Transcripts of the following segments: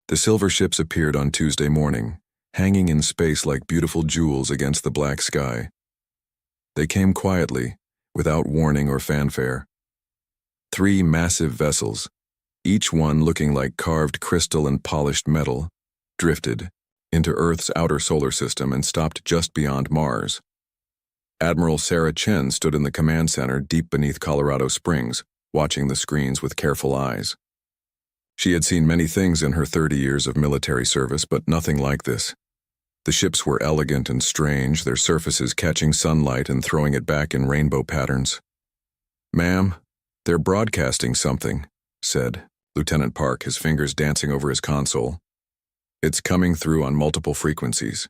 The silver ships appeared on Tuesday morning, hanging in space like beautiful jewels against the black sky. They came quietly, without warning or fanfare. 3 massive vessels, each one looking like carved crystal and polished metal, drifted into Earth's outer solar system and stopped just beyond Mars. Admiral Sarah Chen stood in the command center deep beneath Colorado Springs, watching the screens with careful eyes. She had seen many things in her 30 years of military service, but nothing like this. The ships were elegant and strange, their surfaces catching sunlight and throwing it back in rainbow patterns. "Ma'am, they're broadcasting something," said Lieutenant Park, his fingers dancing over his console. "It's coming through on multiple frequencies."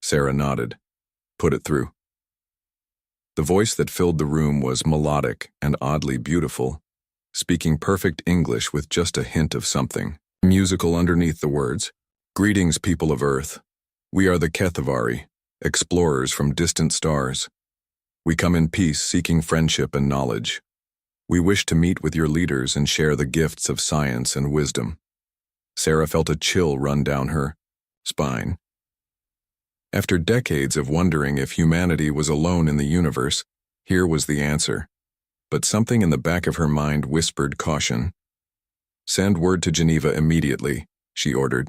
Sarah nodded. "Put it through." The voice that filled the room was melodic and oddly beautiful, speaking perfect English with just a hint of something musical underneath the words. "Greetings, people of Earth. We are the Kethavari, explorers from distant stars. We come in peace, seeking friendship and knowledge. We wish to meet with your leaders and share the gifts of science and wisdom." Sarah felt a chill run down her spine. After decades of wondering if humanity was alone in the universe, here was the answer. But something in the back of her mind whispered caution. "Send word to Geneva immediately," she ordered,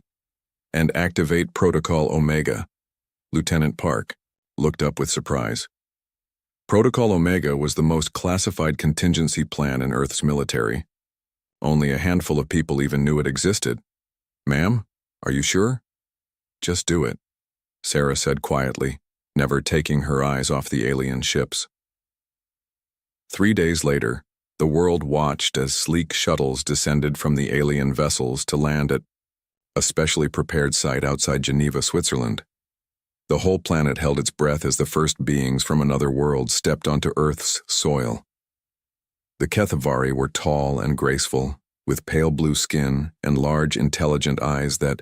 "and activate Protocol Omega." Lieutenant Park looked up with surprise. Protocol Omega was the most classified contingency plan in Earth's military. Only a handful of people even knew it existed. "Ma'am, are you sure?" "Just do it," Sarah said quietly, never taking her eyes off the alien ships. 3 days later, the world watched as sleek shuttles descended from the alien vessels to land at a specially prepared site outside Geneva, Switzerland. The whole planet held its breath as the first beings from another world stepped onto Earth's soil. The Kethavari were tall and graceful, with pale blue skin and large, intelligent eyes that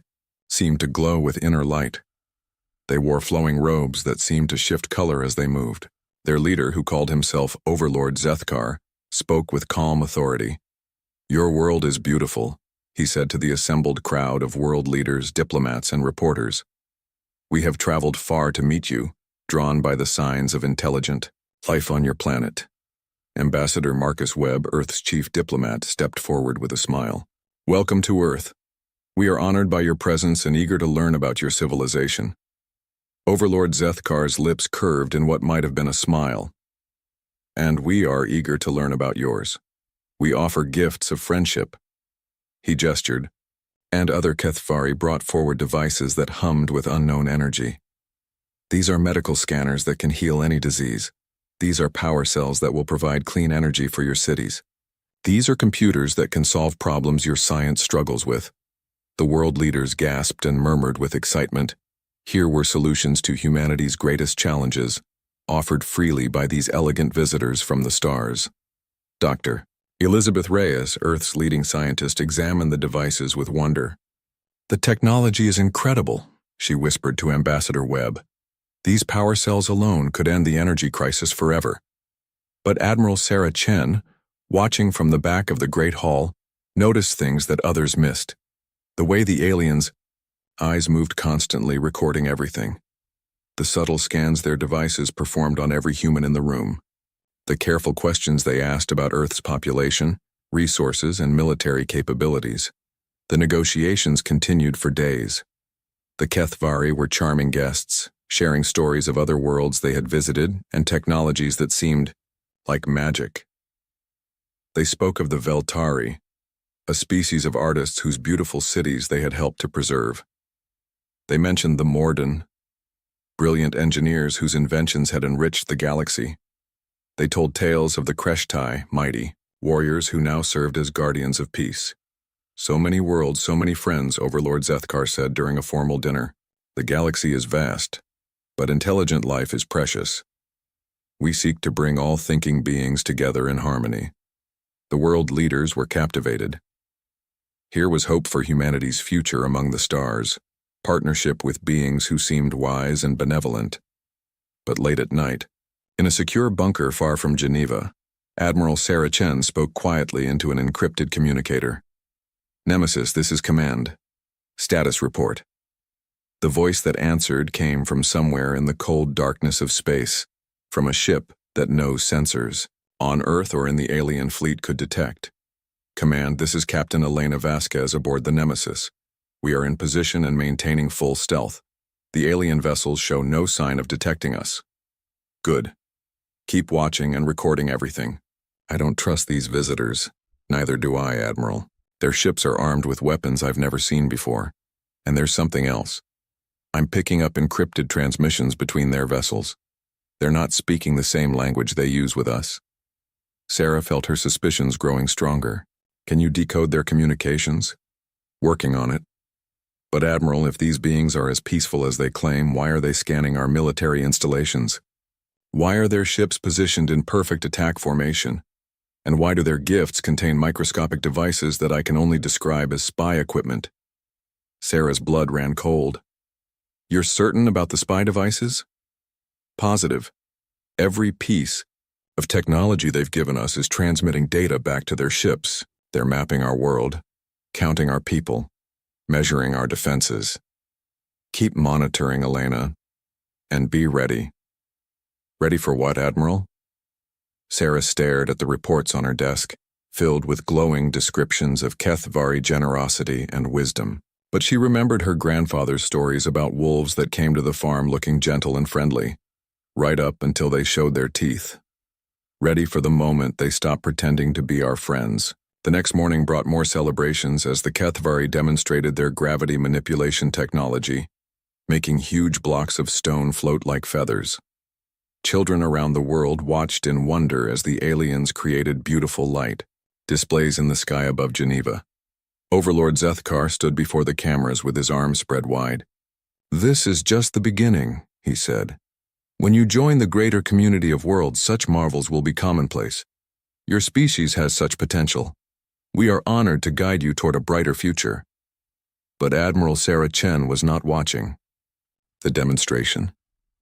seemed to glow with inner light. They wore flowing robes that seemed to shift color as they moved. Their leader, who called himself Overlord Zethkar, spoke with calm authority. "Your world is beautiful," he said to the assembled crowd of world leaders, diplomats, and reporters. "We have traveled far to meet you, drawn by the signs of intelligent life on your planet." Ambassador Marcus Webb, Earth's chief diplomat, stepped forward with a smile. "Welcome to Earth. We are honored by your presence and eager to learn about your civilization." Overlord Zethkar's lips curved in what might have been a smile. "And we are eager to learn about yours. We offer gifts of friendship." He gestured, and other Kethavari brought forward devices that hummed with unknown energy. "These are medical scanners that can heal any disease. These are power cells that will provide clean energy for your cities. These are computers that can solve problems your science struggles with." The world leaders gasped and murmured with excitement. Here were solutions to humanity's greatest challenges, offered freely by these elegant visitors from the stars. Dr. Elizabeth Reyes, Earth's leading scientist, examined the devices with wonder. "The technology is incredible," she whispered to Ambassador Webb. "These power cells alone could end the energy crisis forever." But Admiral Sarah Chen, watching from the back of the Great Hall, noticed things that others missed. The way the aliens' eyes moved constantly, recording everything. The subtle scans their devices performed on every human in the room. The careful questions they asked about Earth's population, resources, and military capabilities. The negotiations continued for days. The Kethavari were charming guests, sharing stories of other worlds they had visited and technologies that seemed like magic. They spoke of the Veltari, a species of artists whose beautiful cities they had helped to preserve. They mentioned the Morden, brilliant engineers whose inventions had enriched the galaxy. They told tales of the Kreshtai, mighty warriors who now served as guardians of peace. "So many worlds, so many friends," Overlord Zethkar said during a formal dinner. "The galaxy is vast, but intelligent life is precious. We seek to bring all thinking beings together in harmony." The world leaders were captivated. Here was hope for humanity's future among the stars, partnership with beings who seemed wise and benevolent. But late at night, in a secure bunker far from Geneva, Admiral Sarah Chen spoke quietly into an encrypted communicator. "Nemesis, this is Command. Status report. The voice that answered came from somewhere in the cold darkness of space, from a ship that no sensors, on Earth or in the alien fleet, could detect. Command, this is Captain Elena Vasquez aboard the Nemesis. We are in position and maintaining full stealth. The alien vessels show no sign of detecting us. Good. Keep watching and recording everything. I don't trust these visitors. Neither do I, Admiral. Their ships are armed with weapons I've never seen before. And there's something else. I'm picking up encrypted transmissions between their vessels. They're not speaking the same language they use with us. Sarah felt her suspicions growing stronger. Can you decode their communications? Working on it. But Admiral, if these beings are as peaceful as they claim, why are they scanning our military installations? Why are their ships positioned in perfect attack formation? And why do their gifts contain microscopic devices that I can only describe as spy equipment? Sarah's blood ran cold. You're certain about the spy devices? Positive. Every piece of technology they've given us is transmitting data back to their ships. They're mapping our world, counting our people, measuring our defenses. Keep monitoring, Elena, and be ready. Ready for what, Admiral? Sarah stared at the reports on her desk, filled with glowing descriptions of Kethvari generosity and wisdom. But she remembered her grandfather's stories about wolves that came to the farm looking gentle and friendly, right up until they showed their teeth. Ready for the moment they stopped pretending to be our friends. The next morning brought more celebrations as the Kethvari demonstrated their gravity manipulation technology, making huge blocks of stone float like feathers. Children around the world watched in wonder as the aliens created beautiful light, displays in the sky above Geneva. Overlord Zethkar stood before the cameras with his arms spread wide. This is just the beginning, he said. When you join the greater community of worlds, such marvels will be commonplace. Your species has such potential. We are honored to guide you toward a brighter future. But Admiral Sarah Chen was not watching the demonstration.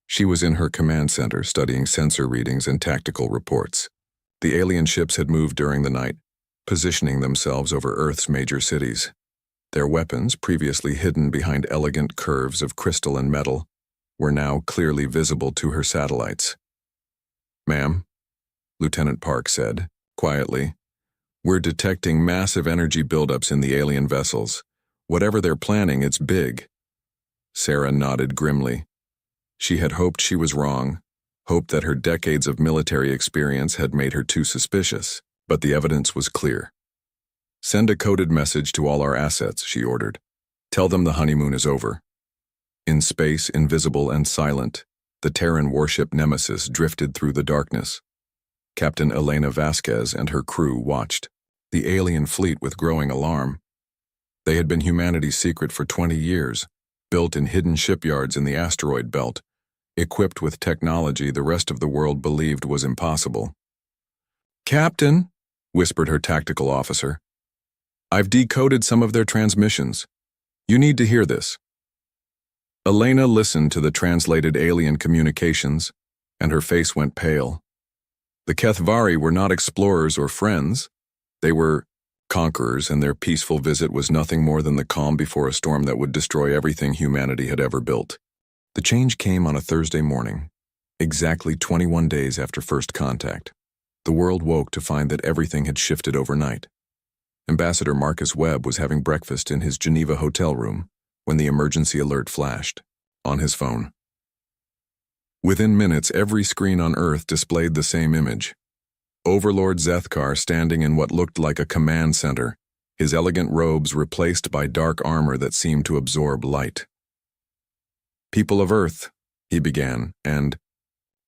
She was in her command center studying sensor readings and tactical reports. The alien ships had moved during the night, positioning themselves over Earth's major cities. Their weapons, previously hidden behind elegant curves of crystal and metal, were now clearly visible to her satellites. Ma'am, Lieutenant Park said, quietly, we're detecting massive energy buildups in the alien vessels. Whatever they're planning, it's big. Sarah nodded grimly. She had hoped she was wrong, hoped that her decades of military experience had made her too suspicious. But the evidence was clear. Send a coded message to all our assets, she ordered. Tell them the honeymoon is over. In space, invisible and silent, the Terran warship Nemesis drifted through the darkness. Captain Elena Vasquez and her crew watched the alien fleet with growing alarm. They had been humanity's secret for 20 years, built in hidden shipyards in the asteroid belt, equipped with technology the rest of the world believed was impossible. Captain, whispered her tactical officer, I've decoded some of their transmissions. You need to hear this. Elena listened to the translated alien communications, and her face went pale. The Kethvari were not explorers or friends. They were conquerors, and their peaceful visit was nothing more than the calm before a storm that would destroy everything humanity had ever built. The change came on a Thursday morning, exactly 21 days after first contact. The world woke to find that everything had shifted overnight. Ambassador Marcus Webb was having breakfast in his Geneva hotel room when the emergency alert flashed on his phone. Within minutes, every screen on Earth displayed the same image. Overlord Zethkar standing in what looked like a command center, his elegant robes replaced by dark armor that seemed to absorb light. People of Earth, he began, and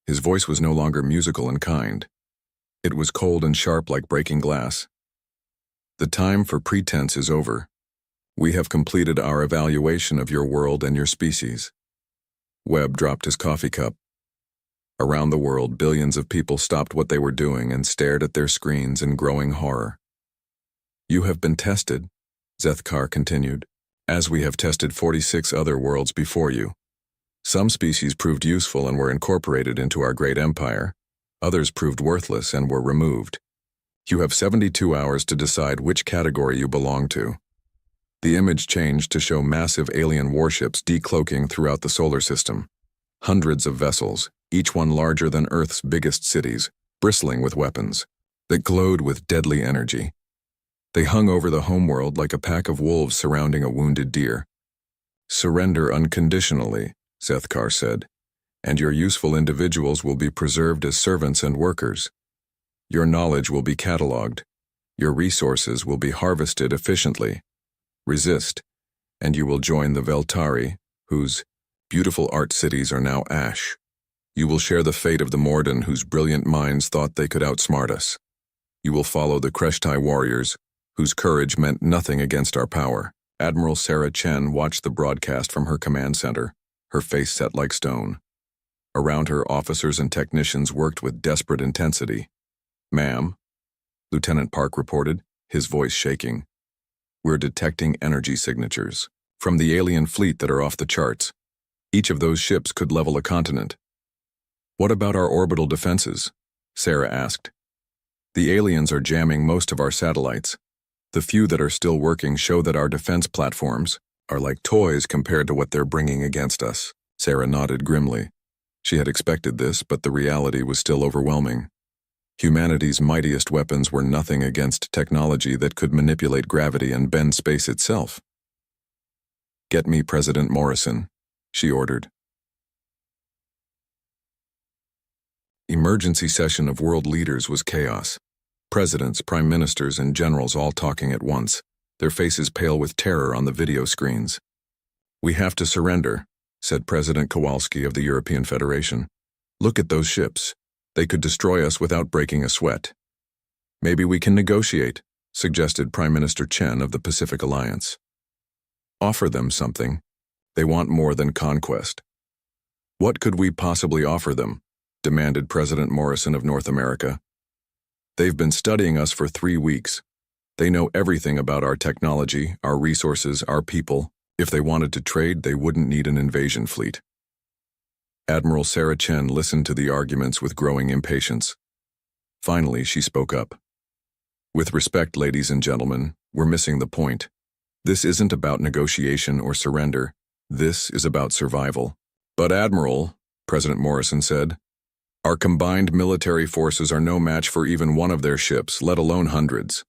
his voice was no longer musical and kind. It was cold and sharp like breaking glass. The time for pretense is over. We have completed our evaluation of your world and your species. Webb dropped his coffee cup. Around the world, billions of people stopped what they were doing and stared at their screens in growing horror. You have been tested, Zethkar continued, as we have tested 46 other worlds before you. Some species proved useful and were incorporated into our great empire. Others proved worthless and were removed. You have 72 hours to decide which category you belong to. The image changed to show massive alien warships decloaking throughout the solar system. Hundreds of vessels, each one larger than Earth's biggest cities, bristling with weapons that glowed with deadly energy. They hung over the homeworld like a pack of wolves surrounding a wounded deer. "Surrender unconditionally," Zethkar said, "and your useful individuals will be preserved as servants and workers. Your knowledge will be catalogued. Your resources will be harvested efficiently. Resist, and you will join the Veltari, whose beautiful art cities are now ash. You will share the fate of the Morden, whose brilliant minds thought they could outsmart us. You will follow the Kreshtai warriors, whose courage meant nothing against our power." Admiral Sarah Chen watched the broadcast from her command center, her face set like stone. Around her, officers and technicians worked with desperate intensity. "Ma'am," Lieutenant Park reported, his voice shaking, "we're detecting energy signatures from the alien fleet that are off the charts. Each of those ships could level a continent." "What about our orbital defenses?" Sarah asked. "The aliens are jamming most of our satellites. The few that are still working show that our defense platforms are like toys compared to what they're bringing against us." Sarah nodded grimly. She had expected this, but the reality was still overwhelming. Humanity's mightiest weapons were nothing against technology that could manipulate gravity and bend space itself. "Get me President Morrison," she ordered. Emergency session of world leaders was chaos. Presidents, prime ministers, and generals all talking at once, their faces pale with terror on the video screens. "We have to surrender," said President Kowalski of the European Federation. "Look at those ships. They could destroy us without breaking a sweat." "Maybe we can negotiate," suggested Prime Minister Chen of the Pacific Alliance. "Offer them something. They want more than conquest." "What could we possibly offer them?" demanded President Morrison of North America. "They've been studying us for 3 weeks. They know everything about our technology, our resources, our people. If they wanted to trade, they wouldn't need an invasion fleet." Admiral Sarah Chen listened to the arguments with growing impatience. Finally, she spoke up. "With respect, ladies and gentlemen, we're missing the point. This isn't about negotiation or surrender. This is about survival." "But Admiral," President Morrison said, "our combined military forces are no match for even one of their ships, let alone hundreds."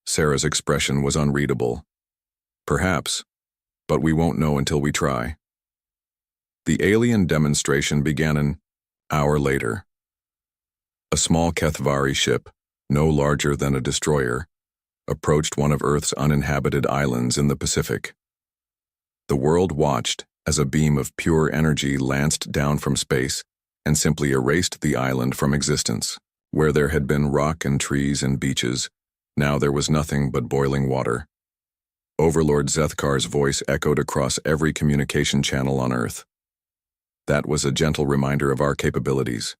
Sarah's expression was unreadable. "Perhaps, but we won't know until we try." The alien demonstration began an hour later. A small Kethvari ship, no larger than a destroyer, approached one of Earth's uninhabited islands in the Pacific. The world watched as a beam of pure energy lanced down from space and simply erased the island from existence. Where there had been rock and trees and beaches, now there was nothing but boiling water. Overlord Zethkar's voice echoed across every communication channel on Earth. "That was a gentle reminder of our capabilities.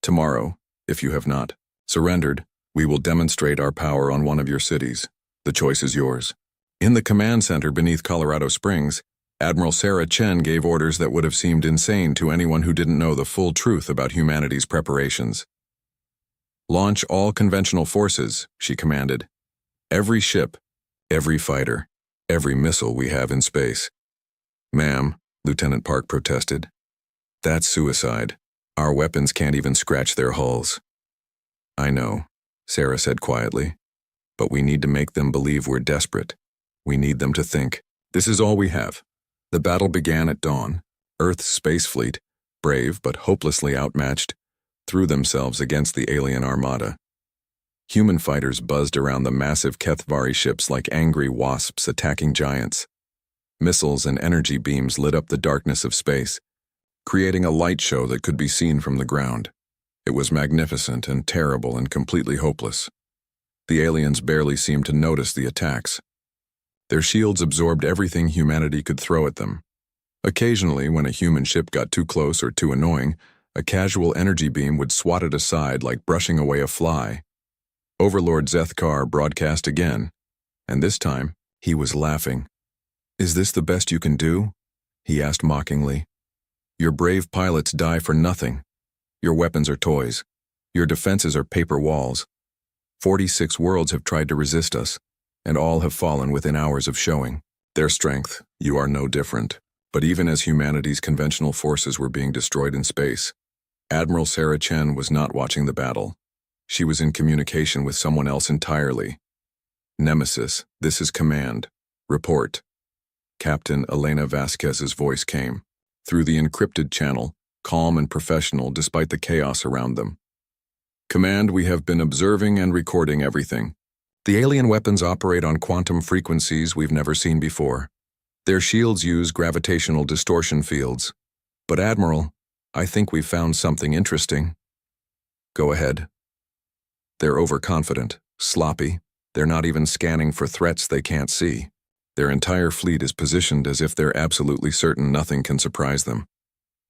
Tomorrow, if you have not surrendered, we will demonstrate our power on one of your cities. The choice is yours." In the command center beneath Colorado Springs, Admiral Sarah Chen gave orders that would have seemed insane to anyone who didn't know the full truth about humanity's preparations. "Launch all conventional forces," she commanded. "Every ship, every fighter, every missile we have in space." "Ma'am," Lieutenant Park protested, "that's suicide. Our weapons can't even scratch their hulls." "I know," Sarah said quietly, "but we need to make them believe we're desperate. We need them to think. This is all we have." The battle began at dawn. Earth's space fleet, brave but hopelessly outmatched, threw themselves against the alien armada. Human fighters buzzed around the massive Kethvari ships like angry wasps attacking giants. Missiles and energy beams lit up the darkness of space, creating a light show that could be seen from the ground. It was magnificent and terrible and completely hopeless. The aliens barely seemed to notice the attacks. Their shields absorbed everything humanity could throw at them. Occasionally, when a human ship got too close or too annoying, a casual energy beam would swat it aside like brushing away a fly. Overlord Zethkar broadcast again, and this time, he was laughing. "Is this the best you can do?" he asked mockingly. "Your brave pilots die for nothing. Your weapons are toys. Your defenses are paper walls. 46 worlds have tried to resist us, and all have fallen within hours of showing. Their strength, you are no different. But even as humanity's conventional forces were being destroyed in space, Admiral Sarah Chen was not watching the battle. She was in communication with someone else entirely. Nemesis, this is command. Report. Captain Elena Vasquez's voice came, through the encrypted channel, calm and professional despite the chaos around them. Command, we have been observing and recording everything. The alien weapons operate on quantum frequencies we've never seen before. Their shields use gravitational distortion fields. But Admiral, I think we've found something interesting. Go ahead. They're overconfident, sloppy. They're not even scanning for threats they can't see. Their entire fleet is positioned as if they're absolutely certain nothing can surprise them.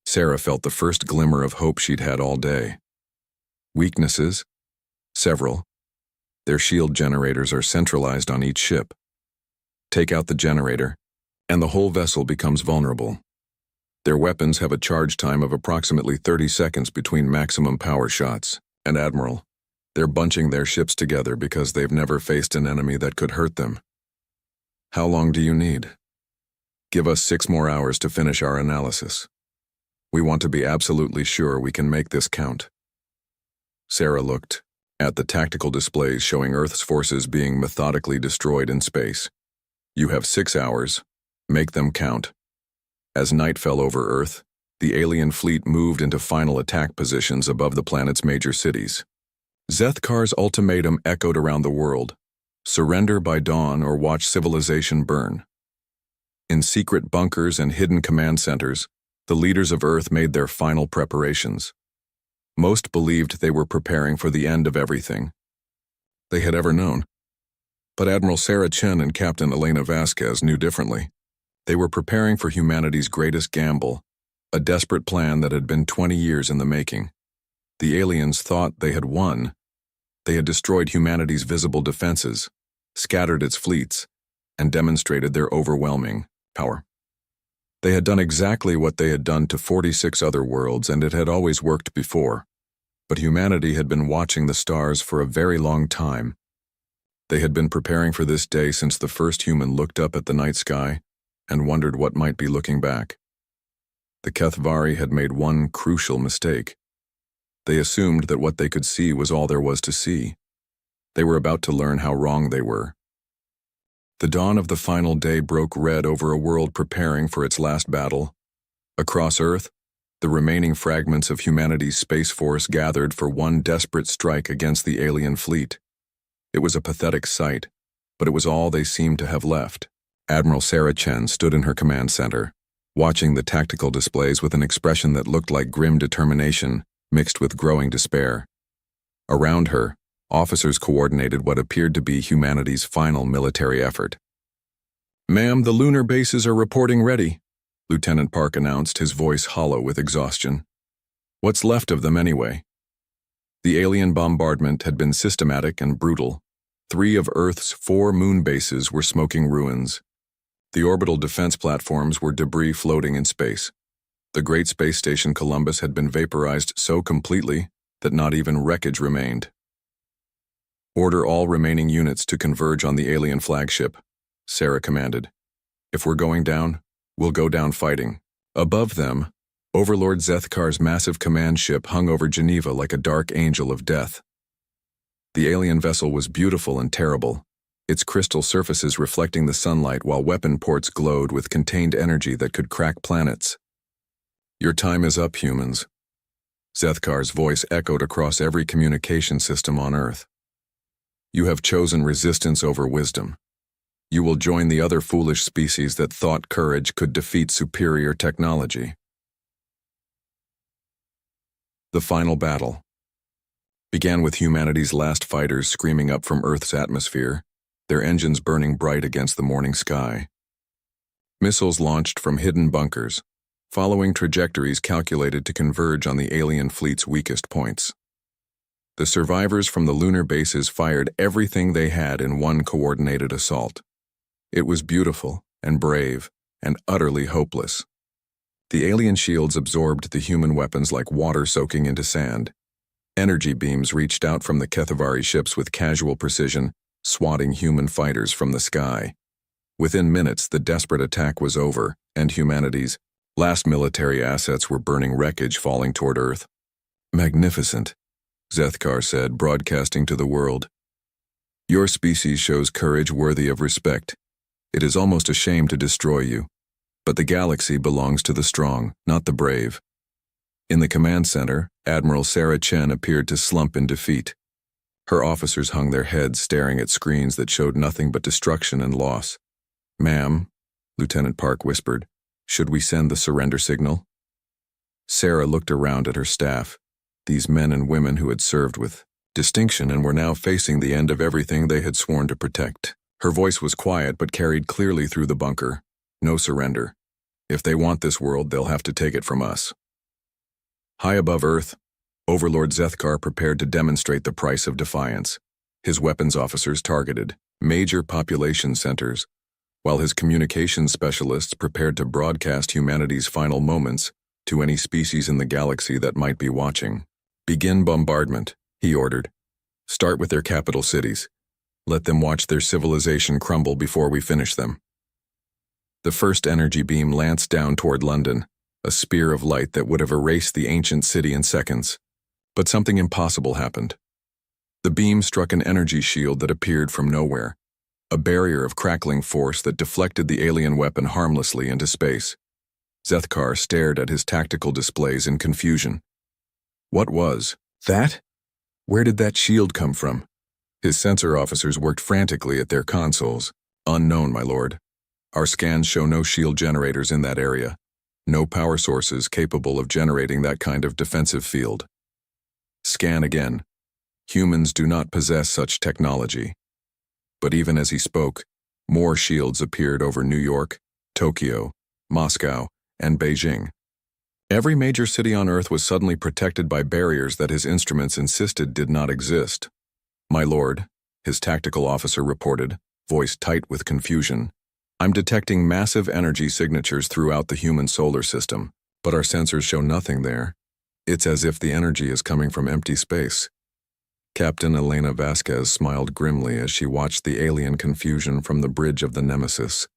Sarah felt the first glimmer of hope she'd had all day. Weaknesses? Several. Their shield generators are centralized on each ship. Take out the generator, and the whole vessel becomes vulnerable. Their weapons have a charge time of approximately 30 seconds between maximum power shots. And Admiral, they're bunching their ships together because they've never faced an enemy that could hurt them. How long do you need? Give us 6 more hours to finish our analysis. We want to be absolutely sure we can make this count. Sarah looked at the tactical displays showing Earth's forces being methodically destroyed in space. You have 6 hours. Make them count. As night fell over Earth, the alien fleet moved into final attack positions above the planet's major cities. Zethkar's ultimatum echoed around the world. Surrender by dawn or watch civilization burn. In secret bunkers and hidden command centers, the leaders of Earth made their final preparations. Most believed they were preparing for the end of everything they had ever known. But Admiral Sarah Chen and Captain Elena Vasquez knew differently. They were preparing for humanity's greatest gamble, a desperate plan that had been 20 years in the making. The aliens thought they had won. They had destroyed humanity's visible defenses, scattered its fleets, and demonstrated their overwhelming power. They had done exactly what they had done to 46 other worlds, and it had always worked before. But humanity had been watching the stars for a very long time. They had been preparing for this day since the first human looked up at the night sky and wondered what might be looking back. The Kethvari had made one crucial mistake. They assumed that what they could see was all there was to see. They were about to learn how wrong they were. The dawn of the final day broke red over a world preparing for its last battle. Across Earth, the remaining fragments of humanity's space force gathered for one desperate strike against the alien fleet. It was a pathetic sight, but it was all they seemed to have left. Admiral Sarah Chen stood in her command center, watching the tactical displays with an expression that looked like grim determination mixed with growing despair. Around her, officers coordinated what appeared to be humanity's final military effort. "Ma'am, the lunar bases are reporting ready," Lieutenant Park announced, his voice hollow with exhaustion. "What's left of them anyway?" The alien bombardment had been systematic and brutal. 3 of Earth's 4 moon bases were smoking ruins. The orbital defense platforms were debris floating in space. The great space station Columbus had been vaporized so completely that not even wreckage remained. "Order all remaining units to converge on the alien flagship," Sarah commanded. "If we're going down, we'll go down fighting." Above them, Overlord Zethkar's massive command ship hung over Geneva like a dark angel of death. The alien vessel was beautiful and terrible, its crystal surfaces reflecting the sunlight while weapon ports glowed with contained energy that could crack planets. "Your time is up, humans." Zethkar's voice echoed across every communication system on Earth. "You have chosen resistance over wisdom. You will join the other foolish species that thought courage could defeat superior technology." The final battle began with humanity's last fighters screaming up from Earth's atmosphere, their engines burning bright against the morning sky. Missiles launched from hidden bunkers, following trajectories calculated to converge on the alien fleet's weakest points. The survivors from the lunar bases fired everything they had in one coordinated assault. It was beautiful and brave and utterly hopeless. The alien shields absorbed the human weapons like water soaking into sand. Energy beams reached out from the Kethvari ships with casual precision, swatting human fighters from the sky. Within minutes, the desperate attack was over, and humanity's last military assets were burning wreckage falling toward Earth. "Magnificent," Zethkar said, broadcasting to the world. "Your species shows courage worthy of respect. It is almost a shame to destroy you. But the galaxy belongs to the strong, not the brave." In the command center, Admiral Sarah Chen appeared to slump in defeat. Her officers hung their heads, staring at screens that showed nothing but destruction and loss. "Ma'am," Lieutenant Park whispered, "should we send the surrender signal?" Sarah looked around at her staff, these men and women who had served with distinction and were now facing the end of everything they had sworn to protect. Her voice was quiet but carried clearly through the bunker. "No surrender. If they want this world, they'll have to take it from us." High above Earth, Overlord Zethkar prepared to demonstrate the price of defiance. His weapons officers targeted major population centers, while his communications specialists prepared to broadcast humanity's final moments to any species in the galaxy that might be watching. "Begin bombardment," he ordered. "Start with their capital cities. Let them watch their civilization crumble before we finish them." The first energy beam lanced down toward London, a spear of light that would have erased the ancient city in seconds. But something impossible happened. The beam struck an energy shield that appeared from nowhere, a barrier of crackling force that deflected the alien weapon harmlessly into space. Zethkar stared at his tactical displays in confusion. What was that? Where did that shield come from? His sensor officers worked frantically at their consoles. "Unknown, my lord. Our scans show no shield generators in that area. No power sources capable of generating that kind of defensive field." "Scan again. Humans do not possess such technology." But even as he spoke, more shields appeared over New York, Tokyo, Moscow, and Beijing. Every major city on Earth was suddenly protected by barriers that his instruments insisted did not exist. "My lord," his tactical officer reported, voice tight with confusion, "I'm detecting massive energy signatures throughout the human solar system, but our sensors show nothing there. It's as if the energy is coming from empty space." Captain Elena Vasquez smiled grimly as she watched the alien confusion from the bridge of the Nemesis.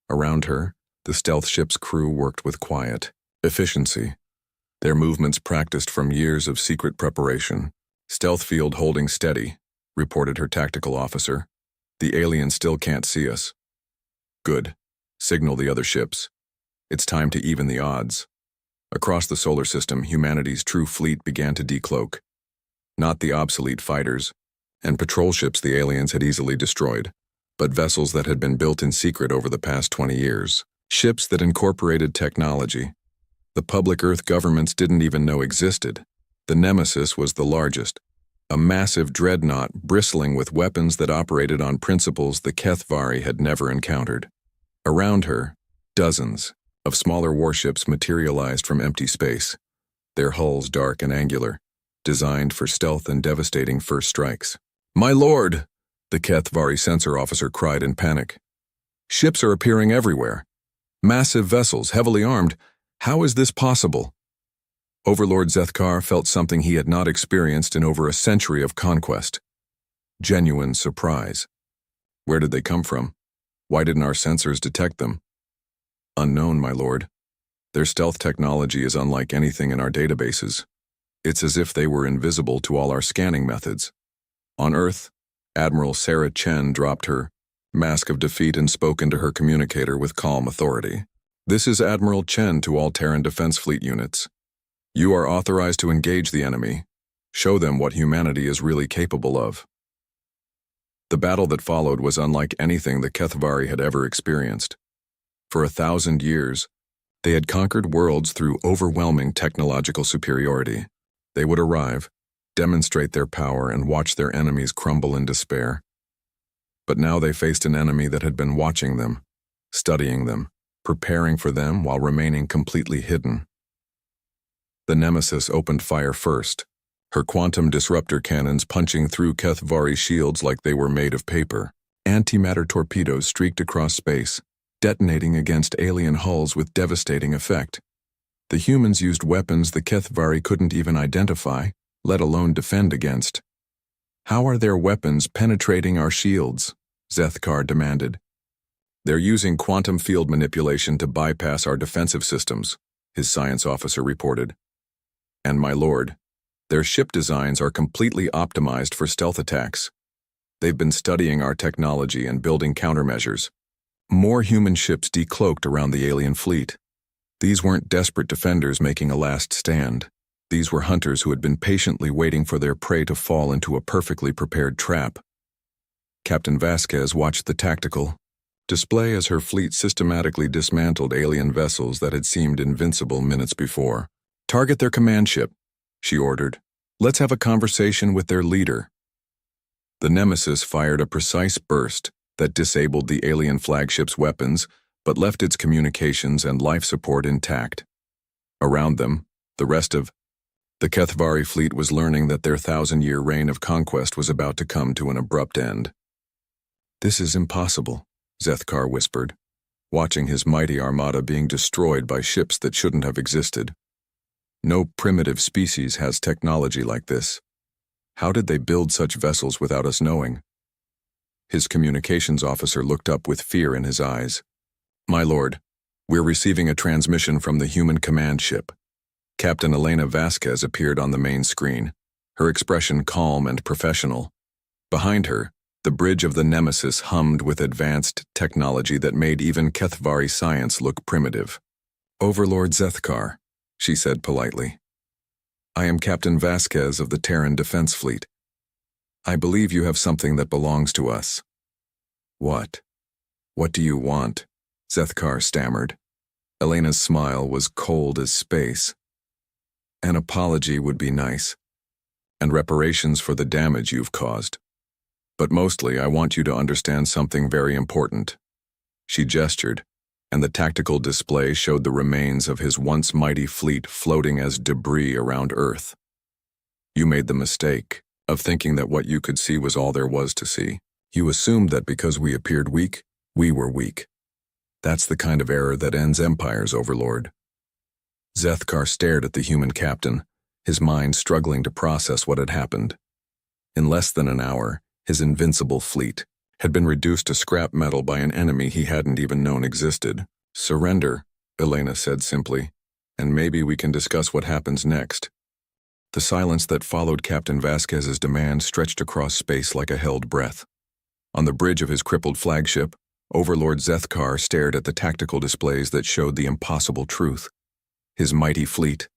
Around her, the stealth ship's crew worked with quiet efficiency, their movements practiced from years of secret preparation. "Stealth field holding steady," reported her tactical officer. "The aliens still can't see us." "Good. Signal the other ships. It's time to even the odds." Across the solar system, humanity's true fleet began to decloak. Not the obsolete fighters and patrol ships the aliens had easily destroyed, but vessels that had been built in secret over the past 20 years. Ships that incorporated technology the public Earth governments didn't even know existed. The Nemesis was the largest, a massive dreadnought bristling with weapons that operated on principles the Kethvari had never encountered. Around her, dozens of smaller warships materialized from empty space, their hulls dark and angular, designed for stealth and devastating first strikes. "My lord!" the Kethvari sensor officer cried in panic. "Ships are appearing everywhere. Massive vessels, heavily armed. How is this possible?" Overlord Zethkar felt something he had not experienced in over a century of conquest. Genuine surprise. Where did they come from? Why didn't our sensors detect them? "Unknown, my lord. Their stealth technology is unlike anything in our databases. It's as if they were invisible to all our scanning methods." On Earth, Admiral Sarah Chen dropped her mask of defeat and spoke into her communicator with calm authority. "This is Admiral Chen to all Terran Defense Fleet units. You are authorized to engage the enemy. Show them what humanity is really capable of." The battle that followed was unlike anything the Kethvari had ever experienced. For 1,000 years, they had conquered worlds through overwhelming technological superiority. They would arrive, demonstrate their power, and watch their enemies crumble in despair. But now they faced an enemy that had been watching them, studying them, preparing for them while remaining completely hidden. The Nemesis opened fire first, her quantum disruptor cannons punching through Kethvari shields like they were made of paper. Antimatter torpedoes streaked across space, detonating against alien hulls with devastating effect. The humans used weapons the Kethvari couldn't even identify, let alone defend against. "How are their weapons penetrating our shields?" Zethkar demanded. They're using quantum field manipulation to bypass our defensive systems, his science officer reported. And my lord, their ship designs are completely optimized for stealth attacks. They've been studying our technology and building countermeasures. More human ships decloaked around the alien fleet. These weren't desperate defenders making a last stand. These were hunters who had been patiently waiting for their prey to fall into a perfectly prepared trap. Captain Vasquez watched the tactical display as her fleet systematically dismantled alien vessels that had seemed invincible minutes before. "Target their command ship," she ordered. "Let's have a conversation with their leader." The Nemesis fired a precise burst that disabled the alien flagship's weapons but left its communications and life support intact. Around them, the rest of the Kethvari fleet was learning that their 1,000-year reign of conquest was about to come to an abrupt end. "This is impossible," Zethkar whispered, watching his mighty armada being destroyed by ships that shouldn't have existed. "No primitive species has technology like this. How did they build such vessels without us knowing?" His communications officer looked up with fear in his eyes. "My lord, we're receiving a transmission from the human command ship." Captain Elena Vasquez appeared on the main screen, her expression calm and professional. Behind her, the bridge of the Nemesis hummed with advanced technology that made even Kethvari science look primitive. "Overlord Zethkar," she said politely. "I am Captain Vasquez of the Terran Defense Fleet. I believe you have something that belongs to us." "What? What do you want?" Zethkar stammered. Elena's smile was cold as space. "An apology would be nice, and reparations for the damage you've caused. But mostly I want you to understand something very important." She gestured, and the tactical display showed the remains of his once mighty fleet floating as debris around Earth. "You made the mistake of thinking that what you could see was all there was to see. You assumed that because we appeared weak, we were weak. That's the kind of error that ends empires, Overlord." Zethkar stared at the human captain, his mind struggling to process what had happened. In less than an hour, his invincible fleet had been reduced to scrap metal by an enemy he hadn't even known existed. "Surrender," Elena said simply, "and maybe we can discuss what happens next." The silence that followed Captain Vasquez's demand stretched across space like a held breath. On the bridge of his crippled flagship, Overlord Zethkar stared at the tactical displays that showed the impossible truth. His mighty fleet,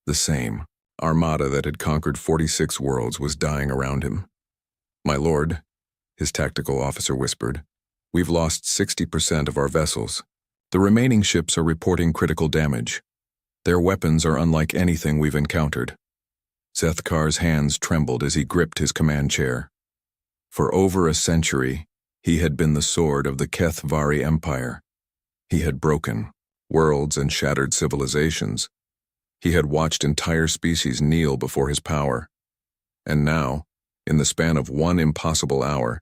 the same armada that had conquered 46 worlds, was dying around him. "My lord," his tactical officer whispered, "we've lost 60% of our vessels. The remaining ships are reporting critical damage. Their weapons are unlike anything we've encountered." Zethkar's hands trembled as he gripped his command chair. For over a century, he had been the sword of the Kethvari Empire. He had broken worlds and shattered civilizations. He had watched entire species kneel before his power. And now, in the span of one impossible hour,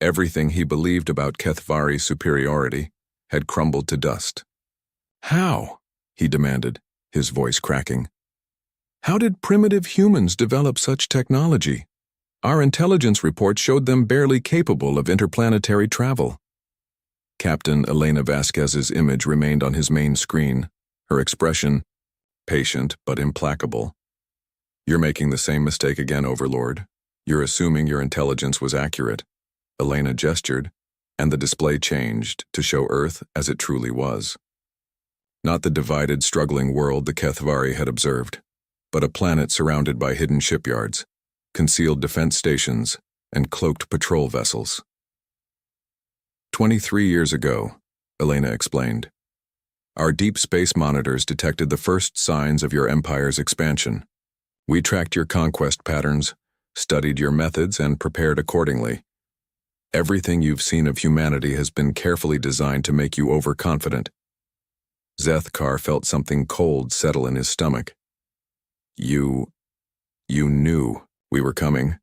everything he believed about Kethvari's superiority had crumbled to dust. "How?" he demanded, his voice cracking. "How did primitive humans develop such technology? Our intelligence report showed them barely capable of interplanetary travel." Captain Elena Vasquez's image remained on his main screen, her expression patient but implacable. "You're making the same mistake again, Overlord. You're assuming your intelligence was accurate." Elena gestured, and the display changed to show Earth as it truly was. Not the divided, struggling world the Kethvari had observed, but a planet surrounded by hidden shipyards, concealed defense stations, and cloaked patrol vessels. 23 years ago, Elena explained, our deep space monitors detected the first signs of your empire's expansion. We tracked your conquest patterns, studied your methods, and prepared accordingly. Everything you've seen of humanity has been carefully designed to make you overconfident. Zethkar felt something cold settle in his stomach. You knew we were coming.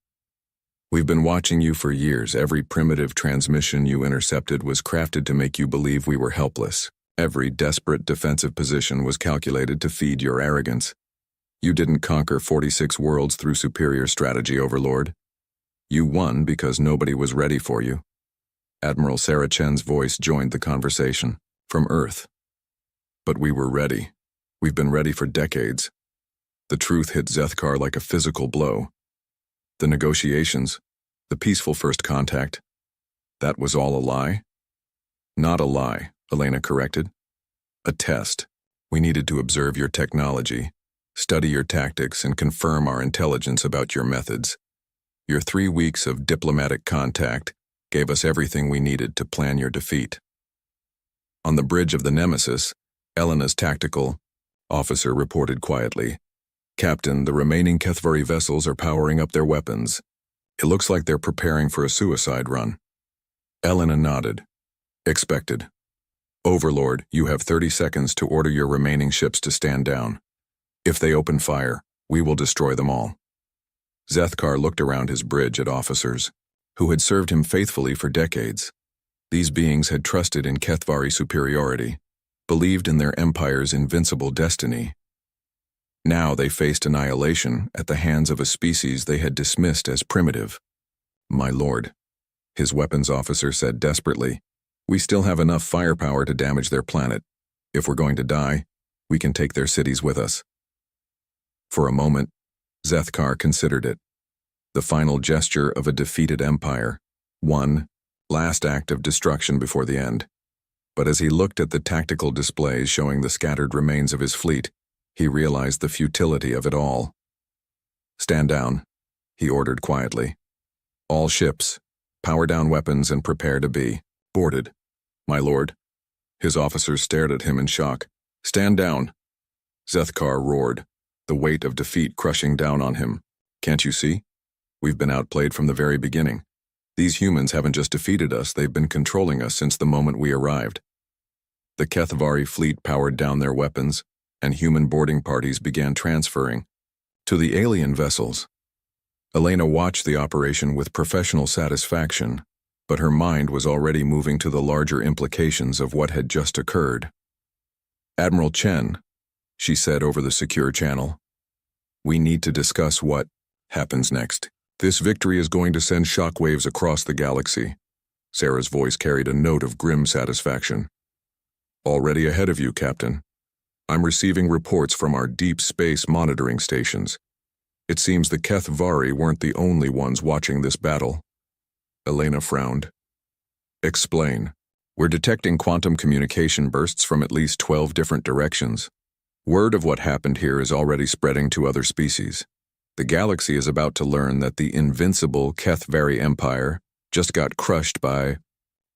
We've been watching you for years. Every primitive transmission you intercepted was crafted to make you believe we were helpless. Every desperate defensive position was calculated to feed your arrogance. You didn't conquer 46 worlds through superior strategy, Overlord. You won because nobody was ready for you. Admiral Sarah Chen's voice joined the conversation. From Earth. But we were ready. We've been ready for decades. The truth hit Zethkar like a physical blow. The negotiations, the peaceful first contact, that was all a lie? Not a lie, Elena corrected. A test. We needed to observe your technology, study your tactics, and confirm our intelligence about your methods. Your 3 weeks of diplomatic contact gave us everything we needed to plan your defeat. On the bridge of the Nemesis, Elena's tactical officer reported quietly, "Captain, the remaining Kethvari vessels are powering up their weapons. It looks like they're preparing for a suicide run." Elena nodded. Expected. Overlord, you have 30 seconds to order your remaining ships to stand down. If they open fire, we will destroy them all. Zethkar looked around his bridge at officers, who had served him faithfully for decades. These beings had trusted in Kethvari superiority, believed in their empire's invincible destiny. Now they faced annihilation at the hands of a species they had dismissed as primitive. "My lord," his weapons officer said desperately, "we still have enough firepower to damage their planet. If we're going to die, we can take their cities with us." For a moment, Zethkar considered it. The final gesture of a defeated empire. One last act of destruction before the end. But as he looked at the tactical displays showing the scattered remains of his fleet, he realized the futility of it all. "Stand down," he ordered quietly. "All ships, power down weapons and prepare to be boarded." "My lord." His officers stared at him in shock. "Stand down." Zethkar roared, the weight of defeat crushing down on him. "Can't you see? We've been outplayed from the very beginning. These humans haven't just defeated us, they've been controlling us since the moment we arrived." The Kethvari fleet powered down their weapons, and human boarding parties began transferring to the alien vessels. Elena watched the operation with professional satisfaction, but her mind was already moving to the larger implications of what had just occurred. "Admiral Chen," she said over the secure channel, "we need to discuss what happens next. This victory is going to send shockwaves across the galaxy." Sarah's voice carried a note of grim satisfaction. "Already ahead of you, Captain. I'm receiving reports from our deep space monitoring stations. It seems the Kethvari weren't the only ones watching this battle." Elena frowned. "Explain." "We're detecting quantum communication bursts from at least 12 different directions. Word of what happened here is already spreading to other species. The galaxy is about to learn that the invincible Kethvari Empire just got crushed by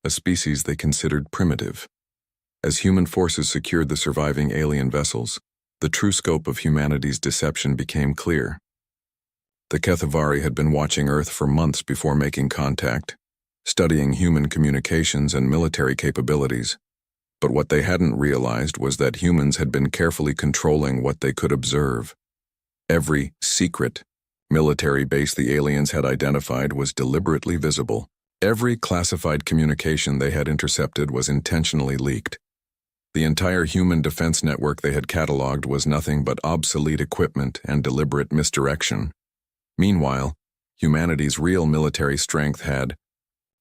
a species they considered primitive. As human forces secured the surviving alien vessels, the true scope of humanity's deception became clear. The Kethvari had been watching Earth for months before making contact, studying human communications and military capabilities. But what they hadn't realized was that humans had been carefully controlling what they could observe. Every secret military base the aliens had identified was deliberately visible. Every classified communication they had intercepted was intentionally leaked. The entire human defense network they had cataloged was nothing but obsolete equipment and deliberate misdirection. Meanwhile, humanity's real military strength had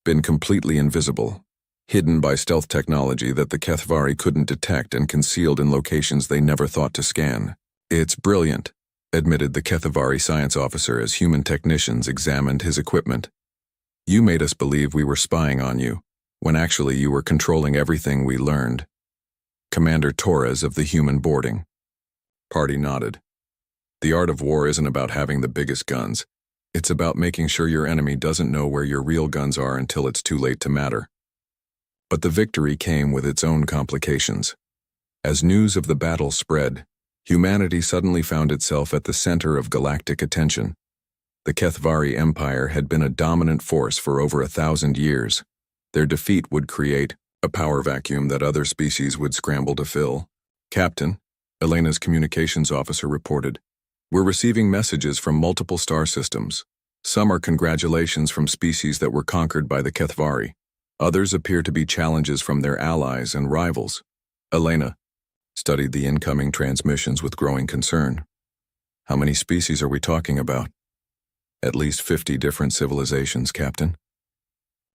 been completely invisible, hidden by stealth technology that the Kethvari couldn't detect and concealed in locations they never thought to scan. "It's brilliant," admitted the Kethvari science officer as human technicians examined his equipment. "You made us believe we were spying on you, when actually you were controlling everything we learned." Commander Torres of the human boarding party nodded. "The art of war isn't about having the biggest guns. It's about making sure your enemy doesn't know where your real guns are until it's too late to matter." But the victory came with its own complications. As news of the battle spread, humanity suddenly found itself at the center of galactic attention. The Kethvari Empire had been a dominant force for over 1,000 years. Their defeat would create a power vacuum that other species would scramble to fill. "Captain," Elena's communications officer reported, "we're receiving messages from multiple star systems. Some are congratulations from species that were conquered by the Kethvari. Others appear to be challenges from their allies and rivals." Elena studied the incoming transmissions with growing concern. "How many species are we talking about?" "At least 50 different civilizations, Captain."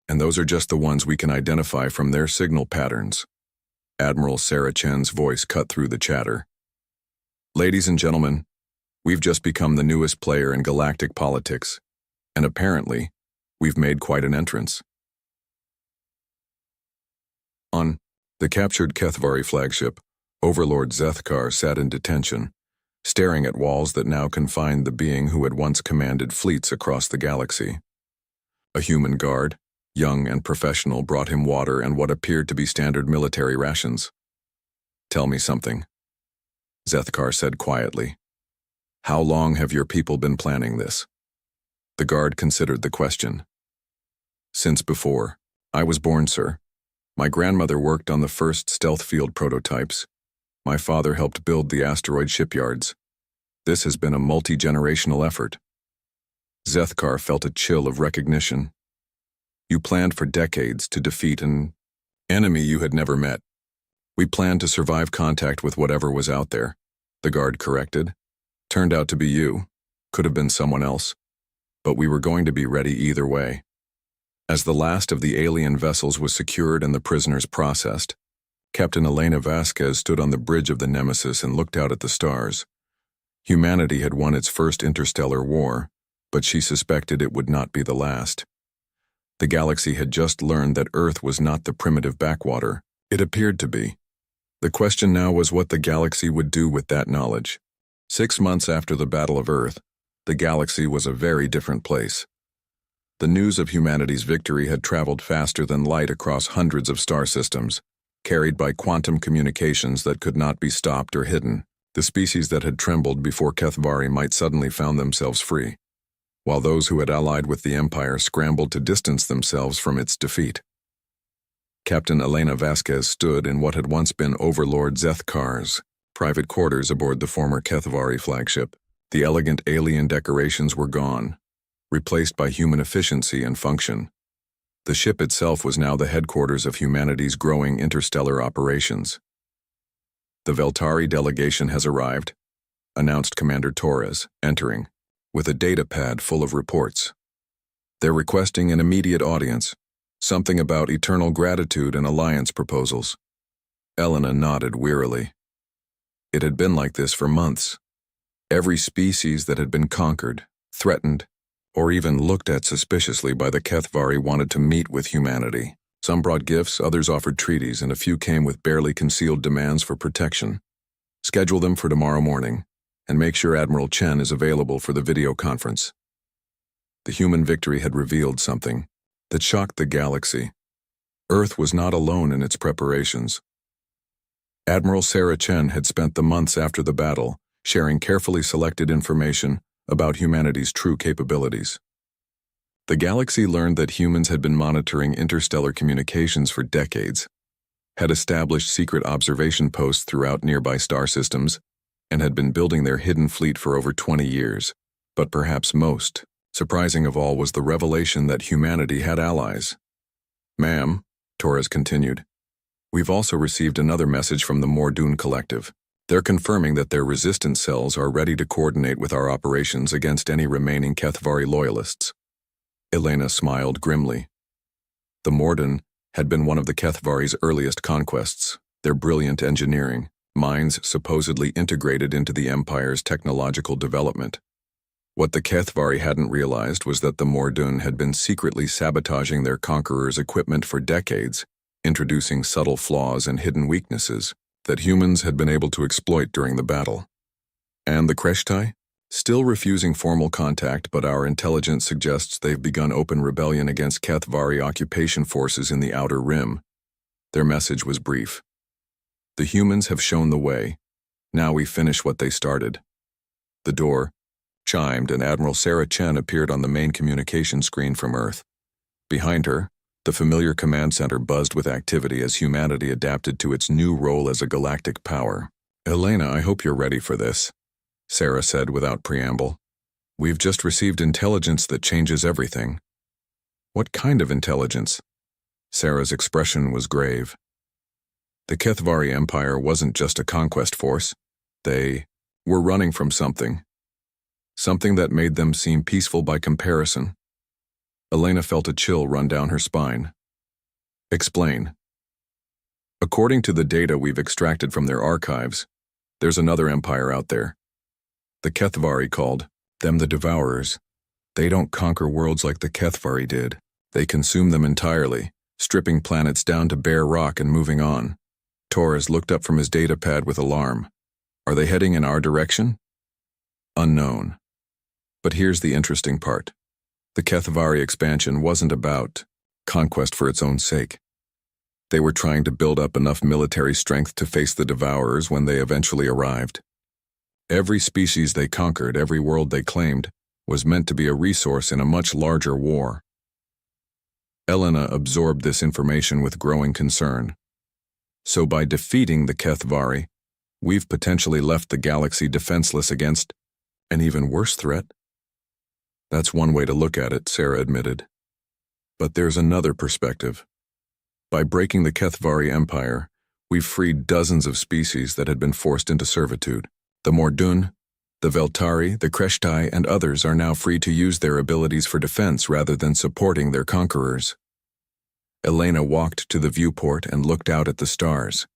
And those are just the ones we can identify from their signal patterns. Admiral Sarah Chen's voice cut through the chatter. Ladies and gentlemen, we've just become the newest player in galactic politics, and apparently, we've made quite an entrance. On the captured Kethvari flagship, Overlord Zethkar sat in detention, staring at walls that now confined the being who had once commanded fleets across the galaxy. A human guard, young and professional, brought him water and what appeared to be standard military rations. "Tell me something," Zethkar said quietly. "How long have your people been planning this?" The guard considered the question. "Since before I was born, sir. My grandmother worked on the first stealth field prototypes. My father helped build the asteroid shipyards. This has been a multi-generational effort." Zethkar felt a chill of recognition. "You planned for decades to defeat an enemy you had never met." "We planned to survive contact with whatever was out there," the guard corrected. "Turned out to be you. Could have been someone else. But we were going to be ready either way." As the last of the alien vessels was secured and the prisoners processed, Captain Elena Vasquez stood on the bridge of the Nemesis and looked out at the stars. Humanity had won its first interstellar war, but she suspected it would not be the last. The galaxy had just learned that Earth was not the primitive backwater it appeared to be. The question now was what the galaxy would do with that knowledge. 6 months after the Battle of Earth, the galaxy was a very different place. The news of humanity's victory had traveled faster than light across hundreds of star systems, carried by quantum communications that could not be stopped or hidden. The species that had trembled before Kethvari might suddenly found themselves free, while those who had allied with the Empire scrambled to distance themselves from its defeat. Captain Elena Vasquez stood in what had once been Overlord Zethkar's private quarters aboard the former Kethvari flagship. The elegant alien decorations were gone, replaced by human efficiency and function. The ship itself was now the headquarters of humanity's growing interstellar operations. "The Veltari delegation has arrived," announced Commander Torres, entering, with a data pad full of reports. "They're requesting an immediate audience, something about eternal gratitude and alliance proposals." Elena nodded wearily. It had been like this for months. Every species that had been conquered, threatened, or even looked at suspiciously by the Kethvari wanted to meet with humanity. Some brought gifts, others offered treaties, and a few came with barely concealed demands for protection. "Schedule them for tomorrow morning, and make sure Admiral Chen is available for the video conference." The human victory had revealed something that shocked the galaxy. Earth was not alone in its preparations. Admiral Sarah Chen had spent the months after the battle sharing carefully selected information about humanity's true capabilities. The galaxy learned that humans had been monitoring interstellar communications for decades, had established secret observation posts throughout nearby star systems, and had been building their hidden fleet for over 20 years. But perhaps most surprising of all was the revelation that humanity had allies. "Ma'am," Torres continued, "we've also received another message from the Mordoon Collective. They're confirming that their resistance cells are ready to coordinate with our operations against any remaining Kethvari loyalists." Elena smiled grimly. The Mordoon had been one of the Kethvari's earliest conquests, their brilliant engineering, minds supposedly integrated into the Empire's technological development. What the Kethvari hadn't realized was that the Mordoon had been secretly sabotaging their conquerors' equipment for decades, introducing subtle flaws and hidden weaknesses that humans had been able to exploit during the battle. And the Kreshtai? Still refusing formal contact, but our intelligence suggests they've begun open rebellion against Kethvari occupation forces in the Outer Rim. Their message was brief. "The humans have shown the way. Now we finish what they started." The door chimed and Admiral Sarah Chen appeared on the main communication screen from Earth. Behind her, the familiar command center buzzed with activity as humanity adapted to its new role as a galactic power. "Elena, I hope you're ready for this," Sarah said without preamble. "We've just received intelligence that changes everything." "What kind of intelligence?" Sarah's expression was grave. The Kethvari Empire wasn't just a conquest force. They were running from something. Something that made them seem peaceful by comparison. Elena felt a chill run down her spine. Explain. According to the data we've extracted from their archives, there's another empire out there. The Kethvari called them the Devourers. They don't conquer worlds like the Kethvari did. They consume them entirely, stripping planets down to bare rock and moving on. Torres looked up from his datapad with alarm. Are they heading in our direction? Unknown. But here's the interesting part. The Kethvari expansion wasn't about conquest for its own sake. They were trying to build up enough military strength to face the Devourers when they eventually arrived. Every species they conquered, every world they claimed, was meant to be a resource in a much larger war. Elena absorbed this information with growing concern. So by defeating the Kethvari, we've potentially left the galaxy defenseless against an even worse threat? That's one way to look at it, Sarah admitted. But there's another perspective. By breaking the Kethvari Empire, we've freed dozens of species that had been forced into servitude. The Mordun, the Veltari, the Kreshtai, and others are now free to use their abilities for defense rather than supporting their conquerors. Elena walked to the viewport and looked out at the stars.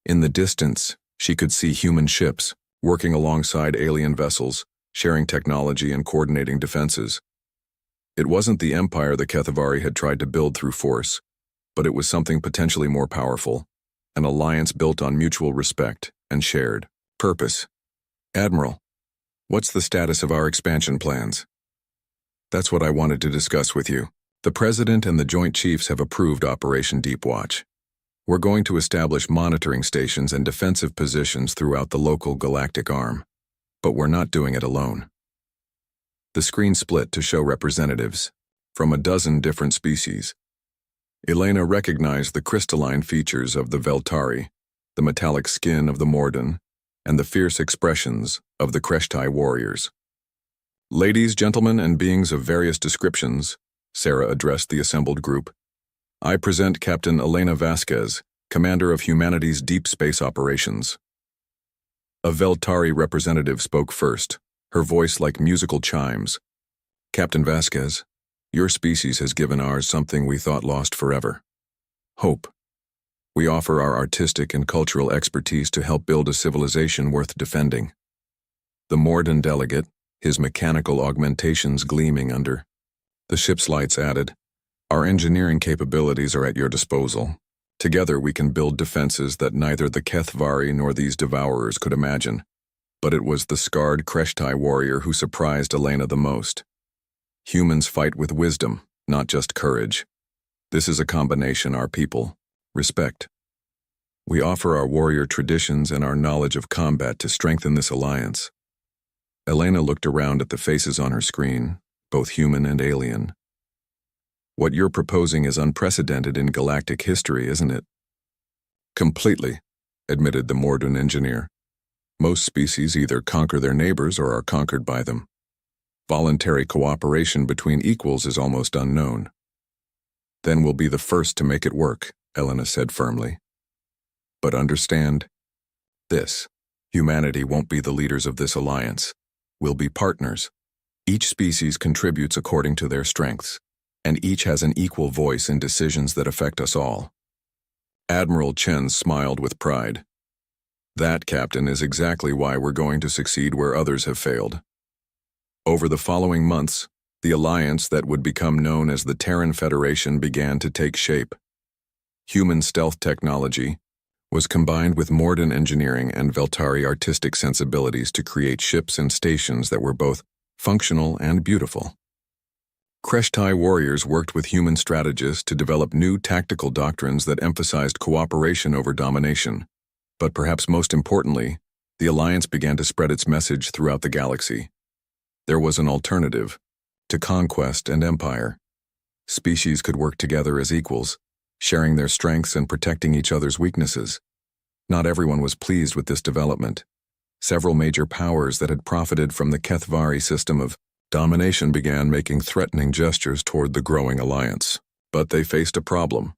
In the distance, she could see human ships, working alongside alien vessels, sharing technology and coordinating defenses. It wasn't the empire the Kethvari had tried to build through force, but it was something potentially more powerful, an alliance built on mutual respect and shared purpose. Admiral, what's the status of our expansion plans? That's what I wanted to discuss with you. The President and the Joint Chiefs have approved Operation Deep Watch. We're going to establish monitoring stations and defensive positions throughout the local galactic arm. But we're not doing it alone. The screen split to show representatives from a dozen different species. Elena recognized the crystalline features of the Veltari, the metallic skin of the Mordun, and the fierce expressions of the Kreshtai warriors. Ladies, gentlemen, and beings of various descriptions, Sarah addressed the assembled group. I present Captain Elena Vasquez, Commander of Humanity's Deep Space Operations. A Veltari representative spoke first, her voice like musical chimes. Captain Vasquez, your species has given ours something we thought lost forever. Hope. We offer our artistic and cultural expertise to help build a civilization worth defending. The Mordun delegate, his mechanical augmentations gleaming under the ship's lights, added, our engineering capabilities are at your disposal. Together we can build defenses that neither the Kethvari nor these Devourers could imagine. But it was the scarred Kreshtai warrior who surprised Elena the most. Humans fight with wisdom, not just courage. This is a combination our people respect. We offer our warrior traditions and our knowledge of combat to strengthen this alliance. Elena looked around at the faces on her screen, both human and alien. What you're proposing is unprecedented in galactic history, isn't it? Completely, admitted the Mordun engineer. Most species either conquer their neighbors or are conquered by them. Voluntary cooperation between equals is almost unknown. Then we'll be the first to make it work, Elena said firmly. But understand this. Humanity won't be the leaders of this alliance. We'll be partners. Each species contributes according to their strengths, and each has an equal voice in decisions that affect us all. Admiral Chen smiled with pride. That, Captain, is exactly why we're going to succeed where others have failed. Over the following months, the alliance that would become known as the Terran Federation began to take shape. Human stealth technology was combined with Mordun engineering and Veltari artistic sensibilities to create ships and stations that were both functional and beautiful. Kreshtai warriors worked with human strategists to develop new tactical doctrines that emphasized cooperation over domination. But perhaps most importantly, the alliance began to spread its message throughout the galaxy. There was an alternative to conquest and empire. Species could work together as equals, sharing their strengths and protecting each other's weaknesses. Not everyone was pleased with this development. Several major powers that had profited from the Kethvari system of domination began making threatening gestures toward the growing alliance. But they faced a problem.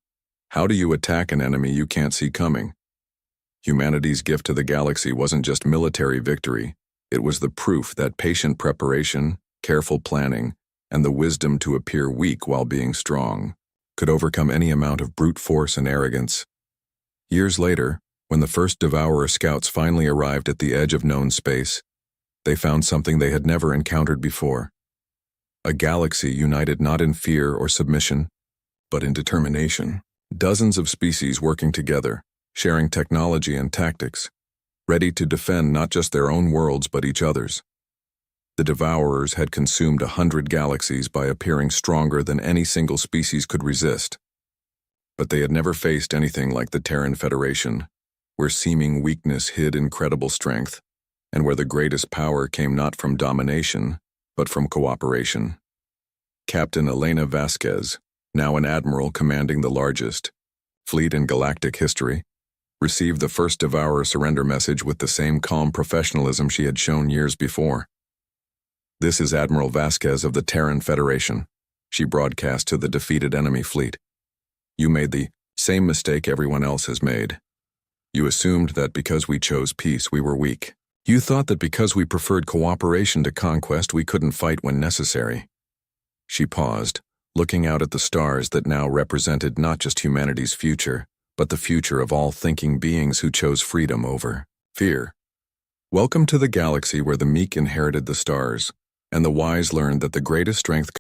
How do you attack an enemy you can't see coming? Humanity's gift to the galaxy wasn't just military victory. It was the proof that patient preparation, careful planning, and the wisdom to appear weak while being strong, could overcome any amount of brute force and arrogance. Years later, when the first Devourer scouts finally arrived at the edge of known space, they found something they had never encountered before. A galaxy united not in fear or submission, but in determination. Dozens of species working together, sharing technology and tactics, ready to defend not just their own worlds but each other's. The Devourers had consumed 100 galaxies by appearing stronger than any single species could resist. But they had never faced anything like the Terran Federation, where seeming weakness hid incredible strength, and where the greatest power came not from domination, but from cooperation. Captain Elena Vasquez, now an admiral commanding the largest fleet in galactic history, received the first Devourer surrender message with the same calm professionalism she had shown years before. "This is Admiral Vasquez of the Terran Federation," she broadcast to the defeated enemy fleet. "You made the same mistake everyone else has made. You assumed that because we chose peace we were weak. You thought that because we preferred cooperation to conquest we couldn't fight when necessary." She paused, looking out at the stars that now represented not just humanity's future, but the future of all thinking beings who chose freedom over fear. Welcome to the galaxy where the meek inherited the stars, and the wise learned that the greatest strength